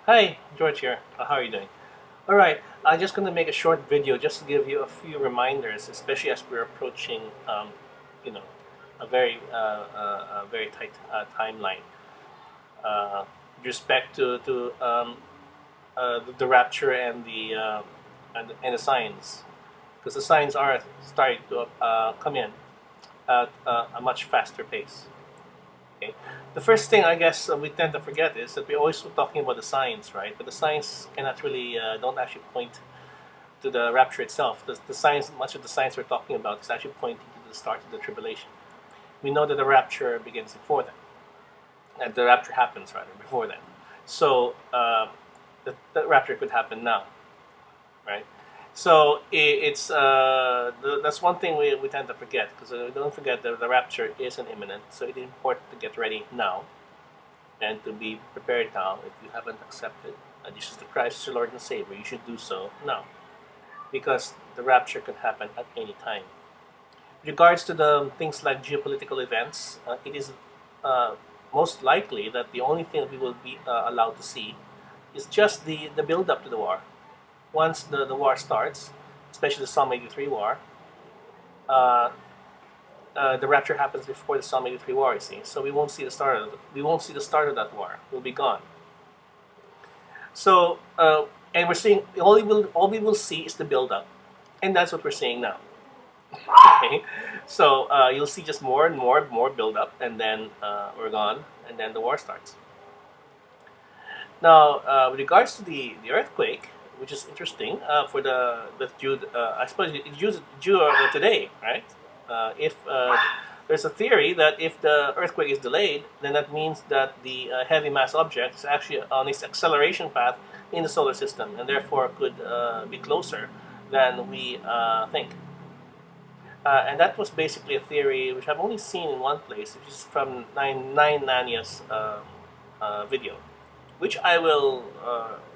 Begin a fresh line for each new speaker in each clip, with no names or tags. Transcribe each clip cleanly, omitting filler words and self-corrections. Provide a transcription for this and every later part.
Hi, George here. How are you doing? All right, I'm just going to make a short video just to give you a few reminders, especially as we're approaching, you know, a very tight timeline with respect to the rapture and the signs, because the signs are starting to come in at a much faster pace. Okay. The first thing I guess we tend to forget is that we're always talking about the signs, right? But the signs cannot really don't actually point to the rapture itself. The signs, much of the signs we're talking about, is actually pointing to the start of the tribulation. We know that the rapture begins before then, and the rapture happens rather before then. So the rapture could happen now, right? So that's one thing we tend to forget because don't forget that the rapture is an imminent. So it is important to get ready now and to be prepared now. If you haven't accepted Jesus Christ as your Lord and Savior, you should do so now because the rapture can happen at any time. In regards to the things like geopolitical events, it is uh, most likely that the only thing we will be allowed to see is just the build up to the war. Once the war starts, especially the Psalm 83 war, uh, the rapture happens before the Psalm 83 war. You see, so we won't see the start of that war. We'll be gone. So and we're seeing all we will see is the build up, and that's what we're seeing now. Okay, so you'll see just more and more build up, and then we're gone, and then the war starts. Now, with regards to the earthquake, which is interesting for the due, I suppose it's due today, right? If there's a theory that if the earthquake is delayed, then that means that the heavy mass object is actually on its acceleration path in the solar system, and therefore could be closer than we think. And that was basically a theory which I've only seen in one place, which is from Nine Nanya's video, which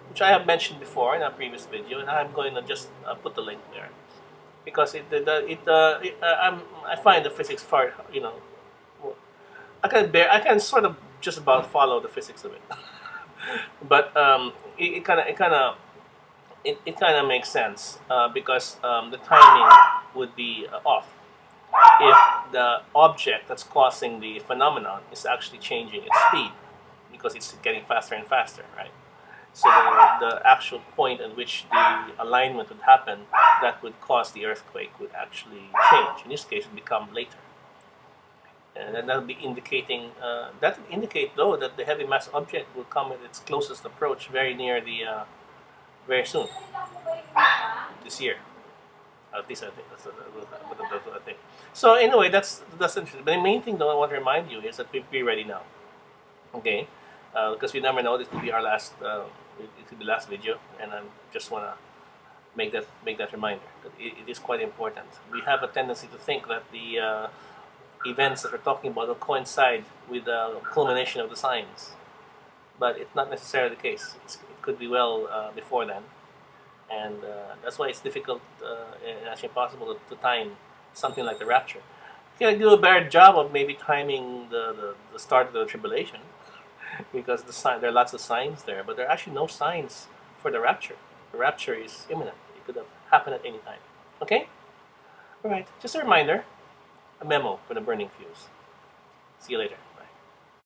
which I have mentioned before in a previous video, and I'm going to just put the link there because I find the physics part, I can sort of just about follow the physics of it, but it kind of makes sense because the timing would be off if the object that's causing the phenomenon is actually changing its speed because it's getting faster and faster, right? So the actual point at which the alignment would happen that would cause the earthquake would actually change. In this case, it would become later. And then that would be indicating, that would indicate though that the heavy mass object will come at its closest approach very near very soon, this year. At least I think that's what I think. So anyway, that's interesting. But the main thing though I want to remind you is that we be ready now. Okay, because we never know. This could be our last. It could be last video, and I just want to make that reminder that it is quite important. We have a tendency to think that the events that we're talking about will coincide with the culmination of the signs, but it's not necessarily the case. It could be well before then, and that's why it's difficult and actually impossible to time something like the rapture. You can do a better job of maybe timing the start of the tribulation because there are lots of signs there, but there are actually no signs for the rapture. The rapture is imminent. It could have happened at any time. Okay? All right. Just a reminder, a memo for the burning fuse. See you later.